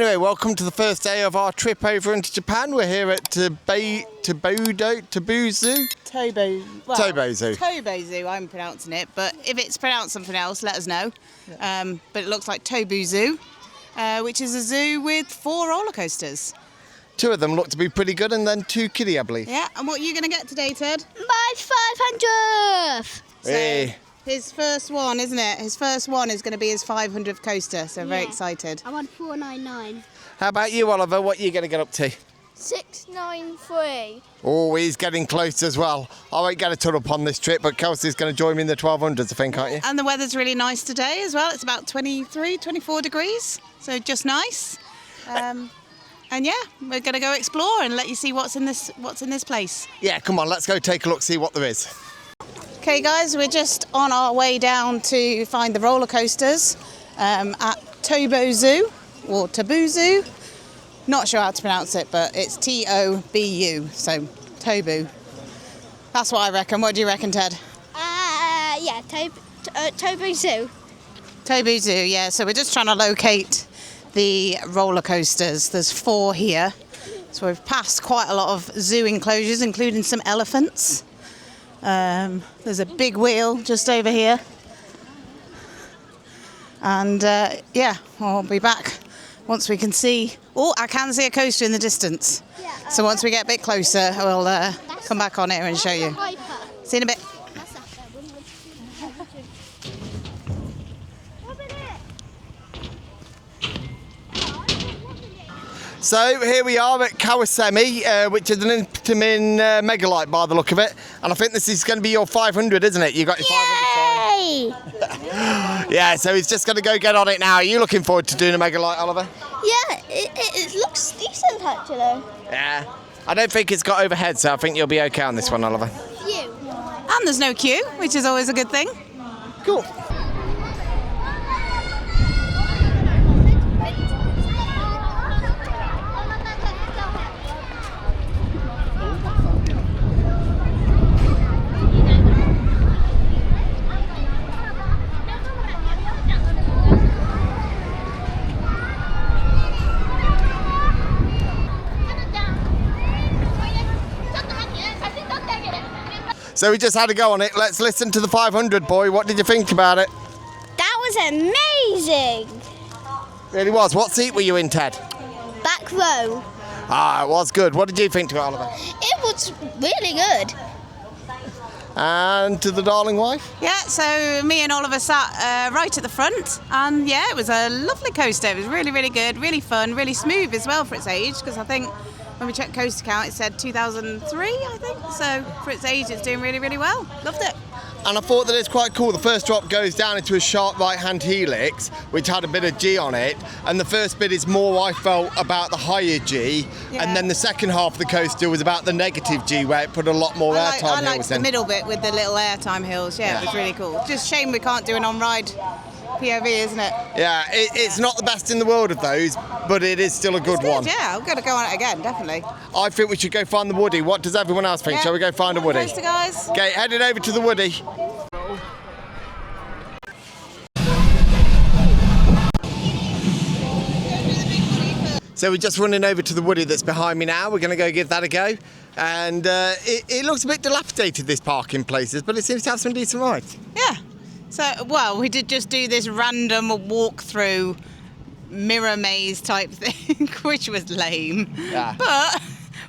Anyway, welcome to the first day of our trip over into Japan. We're here at Tobu Zoo. Tobu Zoo. Tobu Zoo, I'm pronouncing it, but if it's pronounced something else, let us know. Yeah. But it looks like Tobu Zoo, which is a zoo with 4 roller coasters. 2 of them look to be pretty good, and then 2 kiddie, I believe. Yeah, and what are you going to get today, Ted? My 500th! Hey. His first one, isn't it? His first one is going to be his 500th coaster, so very excited. I'm on 499. How about you, Oliver? What are you going to get up to? 693. Oh, he's getting close as well. I won't get a ton up on this trip, but Kelsey's going to join me in the 1200s, I think, aren't you? And the weather's really nice today as well. It's about 23, 24 degrees, so just nice. And yeah, we're going to go explore and let you see what's in this place. Yeah, come on, let's go take a look, see what there is. Okay guys, we're just on our way down to find the roller coasters at Tobu Zoo, or Tobu Zoo. Not sure how to pronounce it, but it's T-O-B-U, so Tobu. That's what I reckon. What do you reckon, Ted? Yeah, Tobu Zoo. Tobu Zoo, yeah. So we're just trying to locate the roller coasters. There's 4 here. So we've passed quite a lot of zoo enclosures, including some elephants. There's a big wheel just over here. And yeah, we'll be back once we can see. Oh, I can see a coaster in the distance. Yeah, so once we get a bit closer, we'll come back on here and show you. See you in a bit. So here we are at Kawasemi, which is an Intamin Megalite by the look of it. And I think this is going to be your 500, isn't it? You got your 500 Yay! Yeah, so he's just going to go get on it now. Are you looking forward to doing a Megalite, Oliver? Yeah, it looks decent actually. Yeah. I don't think it's got overhead, so I think you'll be okay on this one, Oliver. You. And there's no queue, which is always a good thing. Cool. So we just had to go on it. Let's listen to the 500, boy. What did you think about it? That was amazing. Really was. What seat were you in, Ted? Back row. Ah, it was good. What did you think to it, Oliver? It was really good. And to the darling wife? Yeah, so me and Oliver sat right at the front, and yeah, it was a lovely coaster. It was really, really good, really fun, really smooth as well for its age, because I think when we checked coaster count, it said 2003, I think. So for its age, it's doing really, really well. Loved it. And I thought that it's quite cool. The first drop goes down into a sharp right-hand helix, which had a bit of G on it. And the first bit is more, I felt, about the higher G. Yeah. And then the second half of the coaster was about the negative G, where it put a lot more airtime hills in. I liked the middle bit with the little airtime hills. Yeah, it was really cool. Just shame we can't do an on-ride POV, isn't it? Yeah, it's not the best in the world of those, but it is still a good one. Yeah, I've got to go on it again, definitely. I think we should go find the Woody. What does everyone else think? Yeah. Shall we go find a Woody? Coaster, guys. Okay, headed over to the Woody. So we're just running over to the Woody that's behind me now. We're going to go give that a go. And it looks a bit dilapidated, this park in places, but it seems to have some decent rides. Yeah. So, well, we did just do this random walk-through mirror maze type thing, which was lame. Yeah. But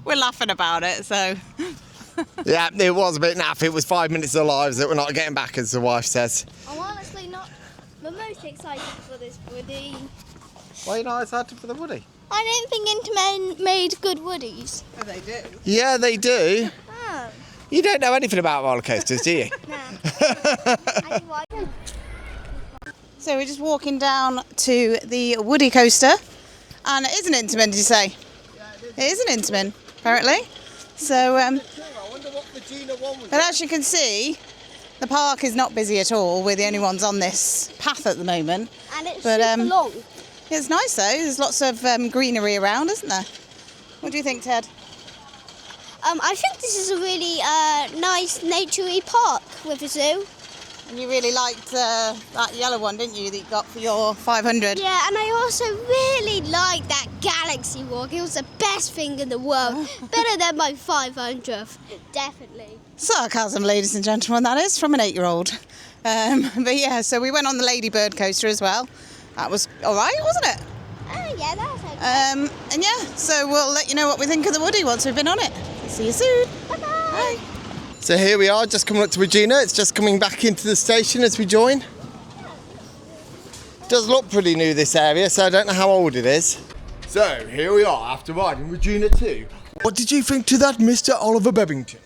we're laughing about it, so. Yeah, it was a bit naff. It was 5 minutes of our lives that we're not getting back, as the wife says. I'm honestly not the most excited for this Woody. Why are you not excited for the Woody? I don't think Intamin made good Woodies. Oh, they do? Yeah, they do. Oh. You don't know anything about roller coasters, do you? No. So we're just walking down to the Woody coaster, and it is an Intamin, did you say? Yeah, it is an Intamin, apparently. So, but as you can see, the park is not busy at all. We're the only ones on this path at the moment. And it's super long. It's nice though. There's lots of greenery around, isn't there? What do you think, Ted? I think this is a really nice naturey park with a zoo. And you really liked that yellow one, didn't you, that you got for your 500? Yeah, and I also really liked that galaxy walk. It was the best thing in the world. Better than my 500th, definitely. Sarcasm, ladies and gentlemen, that is, from an 8-year-old. But yeah, so we went on the Ladybird coaster as well. That was all right, wasn't it? Oh, yeah, that was okay. And yeah, so we'll let you know what we think of the Woody once we've been on it. See you soon. Bye-bye. Bye. So here we are, just coming up to Regina. It's just coming back into the station as we join. Does look pretty new, this area, so I don't know how old it is. So here we are after riding Regina 2. What did you think to that, Mr. Oliver Bebbington?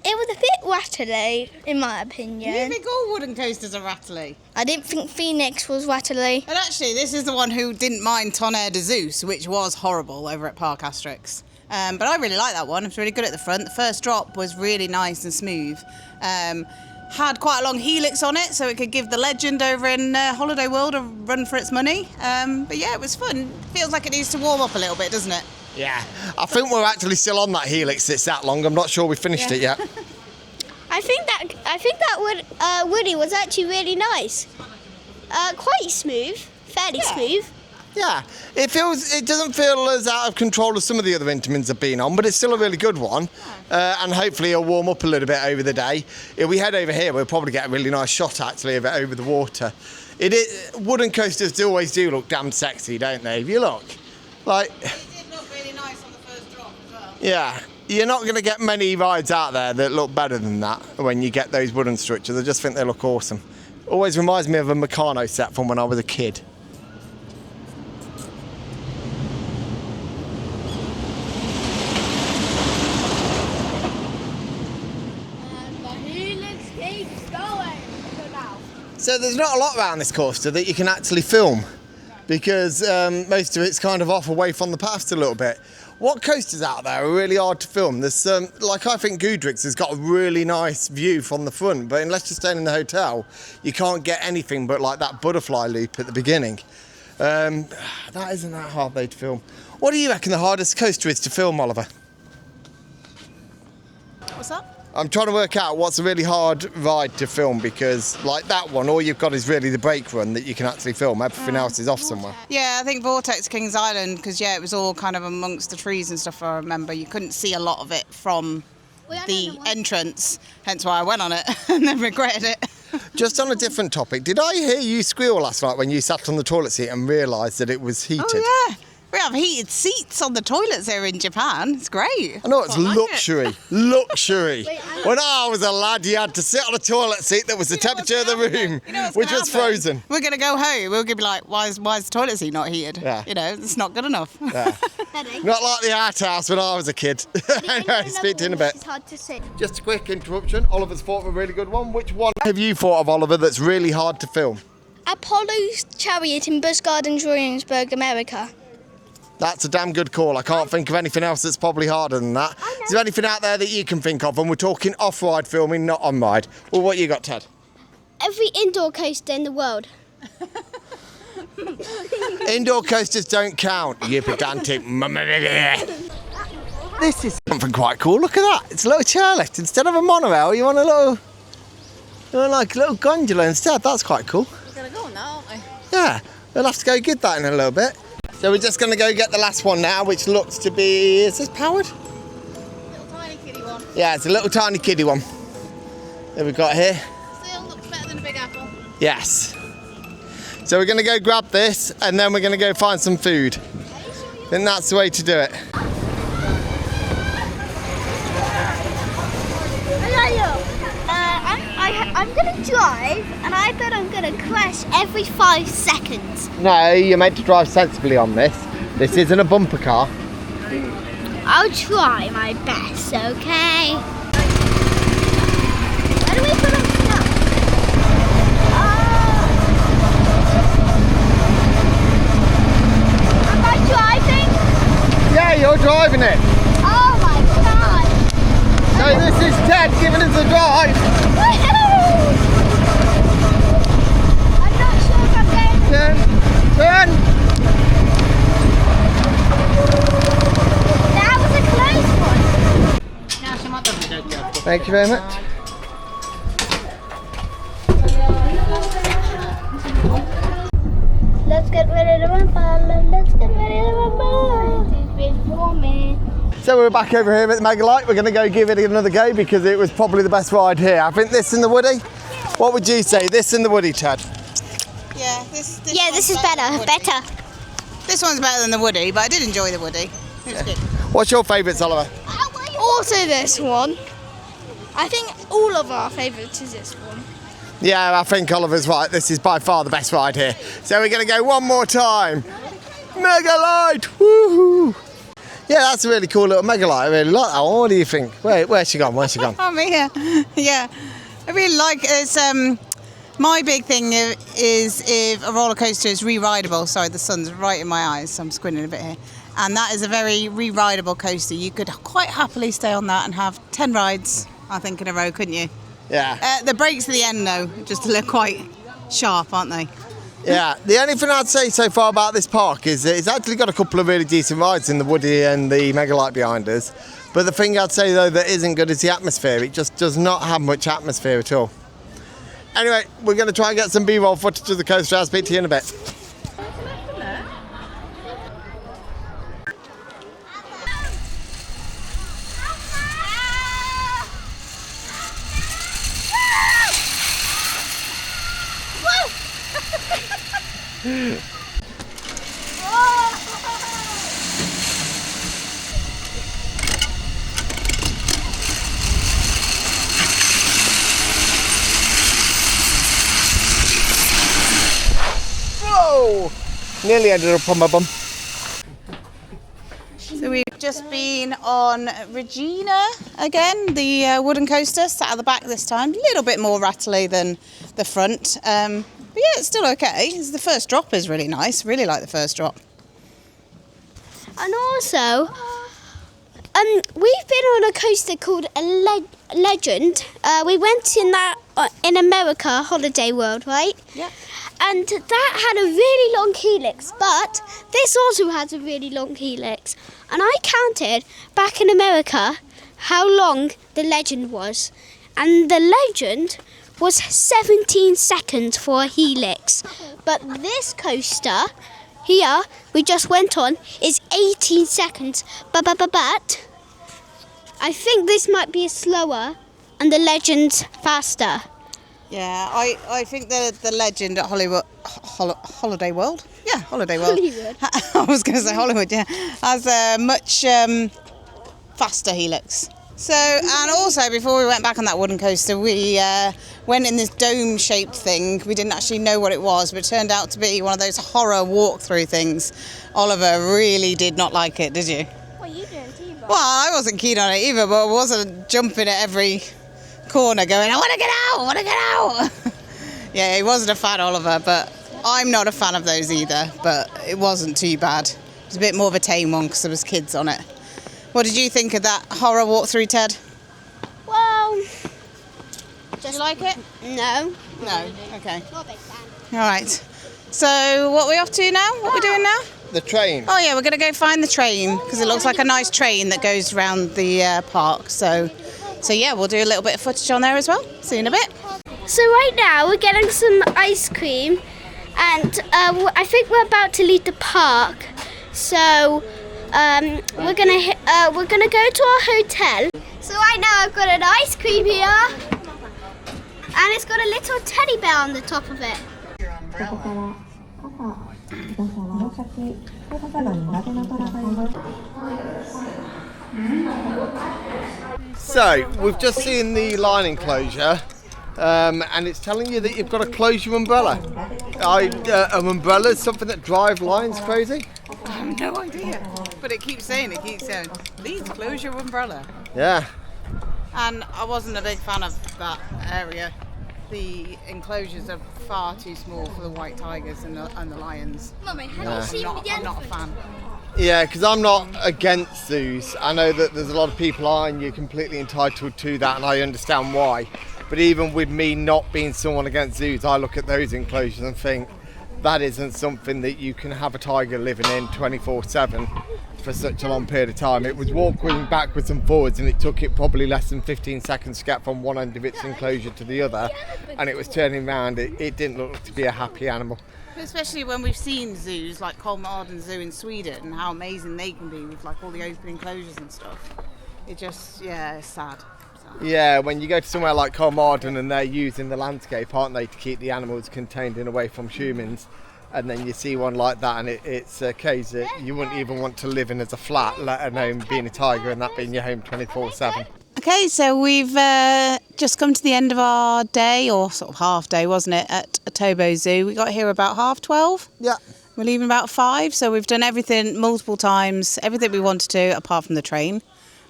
It was a bit rattly, in my opinion. You think all wooden coasters are rattly? I didn't think Phoenix was rattly. And actually, this is the one who didn't mind Tonnerre de Zeus, which was horrible over at Park Asterix. But I really like that one. It's really good at the front. The first drop was really nice and smooth. Had quite a long helix on it, so it could give the legend over in Holiday World a run for its money. But yeah, it was fun. Feels like it needs to warm up a little bit, doesn't it? Yeah, I think we're actually still on that helix. It's that long. I'm not sure we finished it yet. I think that Woody was actually really nice. Quite smooth, fairly smooth. Yeah, it doesn't feel as out of control as some of the other Intamins have been on, but it's still a really good one. And hopefully it'll warm up a little bit over the day. If we head over here, we'll probably get a really nice shot actually of it over the water. Wooden coasters always do look damn sexy, don't they? If you look, like. It did look really nice on the first drop as well. Yeah, you're not going to get many rides out there that look better than that when you get those wooden structures. I just think they look awesome. Always reminds me of a Meccano set from when I was a kid. So there's not a lot around this coaster that you can actually film because most of it's kind of off away from the paths a little bit. What coasters out there are really hard to film? There's like I think Goodric's has got a really nice view from the front, but unless you're staying in the hotel, you can't get anything but like that butterfly loop at the beginning. That isn't that hard though to film. What do you reckon the hardest coaster is to film, Oliver? What's that? I'm trying to work out what's a really hard ride to film because, like that one, all you've got is really the brake run that you can actually film. Everything else is off somewhere. Yeah, I think Vortex Kings Island, because yeah, it was all kind of amongst the trees and stuff. I remember you couldn't see a lot of it from the entrance, hence why I went on it and then regretted it. Just on a different topic, did I hear you squeal last night when you sat on the toilet seat and realised that it was heated? Oh yeah. We have heated seats on the toilets here in Japan. It's great. I know, it's luxury. Luxury. When I was a lad, you had to sit on a toilet seat that was the temperature of the room, which was frozen. We're going to go home. We're going to be like, why is the toilet seat not heated? Yeah. You know, it's not good enough. Yeah. Not like the art house when I was a kid. Anyway, speak to you in a bit. It's hard to see. Just a quick interruption. Oliver's thought of a really good one. Which one have you thought of, Oliver, that's really hard to film? Apollo's Chariot in Busch Gardens, Williamsburg, America. That's a damn good call. I can't think of anything else that's probably harder than that. Is there anything out there that you can think of? And we're talking off-ride filming, not on-ride. Well, what you got, Ted? Every indoor coaster in the world. Indoor coasters don't count, you pedantic. This is something quite cool. Look at that. It's a little chairlift. Instead of a monorail, you want a little gondola instead. That's quite cool. We're going to go on that, aren't we? Yeah, we'll have to go get that in a little bit. So we're just going to go get the last one now, which looks to be, is this powered? Little tiny kiddie one. Yeah, it's a little tiny kiddie one that we've got here. Still looks better than a Big Apple. Yes. So we're going to go grab this and then we're going to go find some food. I think that's the way to do it. I'm going to drive and I bet I'm going to crash every 5 seconds. No, you're meant to drive sensibly on this. This isn't a bumper car. I'll try my best, okay? Where do we put on stuff? Am I driving? Yeah, you're driving it. Oh my god! So this is Ted giving us a drive. I'm not sure if I'm going to... Turn. That was a close one. Thank you very much. So we're back over here at the Megalite. We're going to go give it another go because it was probably the best ride here. I think this and the Woody. What would you say? This and the Woody, Ted? Yeah, this is better. Better. This one's better than the Woody, but I did enjoy the Woody. It was good. What's your favourites, Oliver? Also this one. I think all of our favourites is this one. Yeah, I think Oliver's right. This is by far the best ride here. So we're going to go one more time. Megalite! Woohoo! Yeah, that's a really cool little Megalite. I really like that one. What do you think? Where's she gone? Where's she gone? I'm here. Yeah. I really like it's my big thing is if a roller coaster is re-rideable. Sorry, the sun's right in my eyes, so I'm squinting a bit here. And that is a very re-rideable coaster. You could quite happily stay on that and have 10 rides, I think, in a row, couldn't you? Yeah. The brakes at the end, though, just look quite sharp, aren't they? Yeah, the only thing I'd say so far about this park is that it's actually got a couple of really decent rides in the Woody and the Megalite behind us. But the thing I'd say, though, that isn't good is the atmosphere. It just does not have much atmosphere at all. Anyway, we're going to try and get some B-roll footage of the coaster. I'll speak to you in a bit. Whoa! Nearly ended up on my bum. So we've just been on Regina again, the wooden coaster, sat at the back this time. A little bit more rattly than the front. But yeah, it's still okay. The first drop is really nice. Really like the first drop. And also, we've been on a coaster called a Legend. We went in that in America, Holiday World, right? Yeah. And that had a really long helix, but this also has a really long helix. And I counted back in America how long the Legend was. And the Legend was 17 seconds for a helix. But this coaster here we just went on is 18 seconds. But I think this might be slower and the Legend's faster. Yeah, I think the Legend at Holiday World. Yeah, Holiday World. Hollywood. I was going to say Hollywood, yeah. Has a much faster helix. So, and also before we went back on that wooden coaster, we went in this dome-shaped thing. We didn't actually know what it was, but it turned out to be one of those horror walk-through things. Oliver really did not like it, did you? Well, you didn't either. Well, I wasn't keen on it either, but I wasn't jumping at every corner going, I want to get out, I want to get out. Yeah, he wasn't a fan, Oliver, but I'm not a fan of those either, but it wasn't too bad. It was a bit more of a tame one because there was kids on it. What did you think of that horror walkthrough, Ted? Well, Did you like it? no. No. Okay. Not a big fan. All right. So what are we off to now? What are we doing now? The train. Oh yeah, we're going to go find the train because it looks like a nice train that goes around the park. So yeah, we'll do a little bit of footage on there as well. See you in a bit. So right now we're getting some ice cream, and I think we're about to leave the park. So we're gonna go to our hotel. So right now I've got an ice cream here, and it's got a little teddy bear on the top of it. So, we've just seen the line enclosure, and it's telling you that you've got to close your umbrella. An umbrella is something that drives lines crazy? I have no idea. But it keeps saying, please close your umbrella. Yeah. And I wasn't a big fan of that area. The enclosures are far too small for the white tigers and the lions. Mummy, have Yeah. you seen the I'm not a fan. Yeah, because I'm not against zoos. I know that there's a lot of people are, and you're completely entitled to that, and I understand why. But even with me not being someone against zoos, I look at those enclosures and think, that isn't something that you can have a tiger living in 24/7 for such a long period of time. It was walking backwards and forwards, and it took it probably less than 15 seconds to get from one end of its enclosure to the other, and it was turning around. It didn't look to be a happy animal. Especially when we've seen zoos like Kolmården Zoo in Sweden and how amazing they can be with like all the open enclosures and stuff. It just, yeah, it's sad. Yeah, when you go to somewhere like Kolmården and they're using the landscape, aren't they, to keep the animals contained and away from humans, and then you see one like that and it's a case that you wouldn't even want to live in as a flat, let alone being a tiger and that being your home 24/7. Okay, so we've just come to the end of our day, or sort of half day, wasn't it, at Tobu Zoo. We got here about 12:30. Yeah. We're leaving about 5, so we've done everything multiple times, everything we wanted to, apart from the train.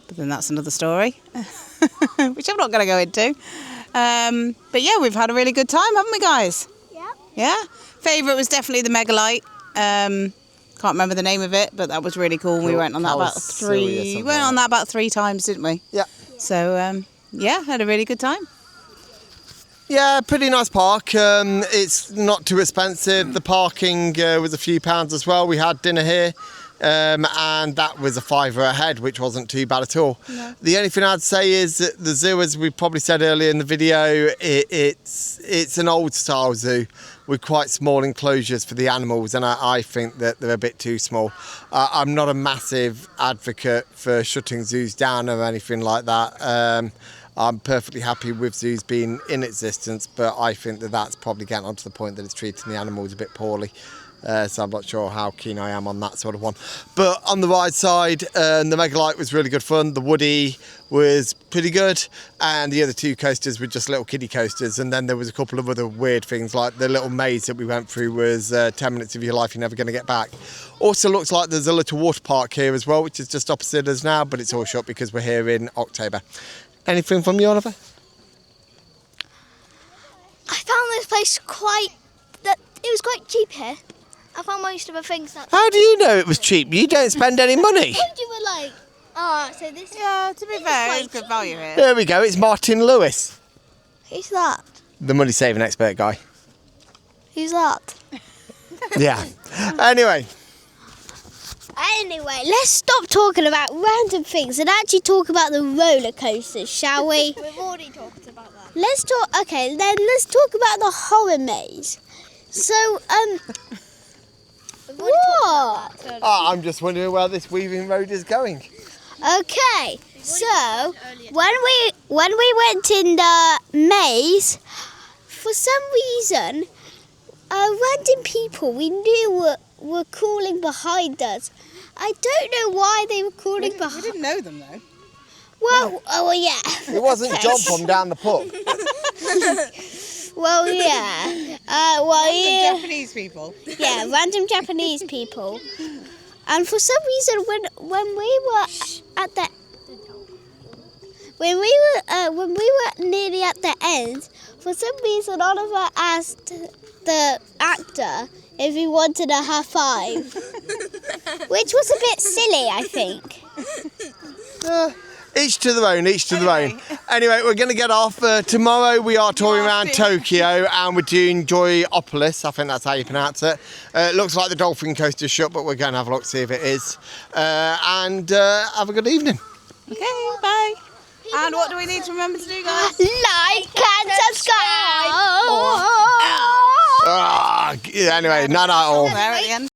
But then that's another story, which I'm not going to go into. But yeah, we've had a really good time, haven't we, guys? Yeah. Yeah? Favourite was definitely the megalite. Can't remember the name of it, but that was really cool. We went on that about three times, didn't we? Yeah. So, yeah, had a really good time. Yeah, pretty nice park. It's not too expensive. The parking was a few pounds as well. We had dinner here, and that was a £5 a head, which wasn't too bad at all. No. The only thing I'd say is that the zoo, as we probably said earlier in the video, it's an old style zoo with quite small enclosures for the animals, and I think that they're a bit too small. I'm not a massive advocate for shutting zoos down or anything like that. I'm perfectly happy with zoos being in existence, but I think that that's probably getting on to the point that it's treating the animals a bit poorly. So I'm not sure how keen I am on that sort of one. But on the ride side, the megalite was really good fun. The Woody was pretty good, and the other 2 coasters were just little kiddie coasters. And then there was a couple of other weird things, like the little maze that we went through was 10 minutes of your life you're never going to get back. Also looks like there's a little water park here as well, which is just opposite us now, but it's all shut because we're here in October. Anything from you, Oliver? I found this place it was quite cheap here. I found most of the things that... How do you know it was cheap? You don't spend any money. You were like, so this... Yeah, to be fair, it's good value here. There we go, it's Martin Lewis. Who's that? The money saving expert guy. Who's that? Yeah. Anyway, let's stop talking about random things and actually talk about the roller coasters, shall we? We've already talked about that. Let's talk about the horror maze. So, what? I'm just wondering where this weaving road is going. Okay, so when we went in the maze, for some reason, random people we knew were crawling behind us. I don't know why they were crawling behind. We didn't know them though. Well, yeah. It wasn't John from down the pub. Well, yeah. Random Japanese people. Yeah, random Japanese people. And for some reason, when we were at the when we were nearly at the end, for some reason Oliver asked the actor if he wanted a high five, which was a bit silly, I think. Each to their own, each to their own. Anyway, we're going to get off. Tomorrow we are touring around Tokyo and we're doing Joyopolis. I think that's how you pronounce it. It looks like the dolphin coaster's shut, but we're going to have a look, see if it is. And have a good evening. Okay, bye. And what do we need to remember to do, guys? Like and subscribe. Anyway, not at all. There at the end.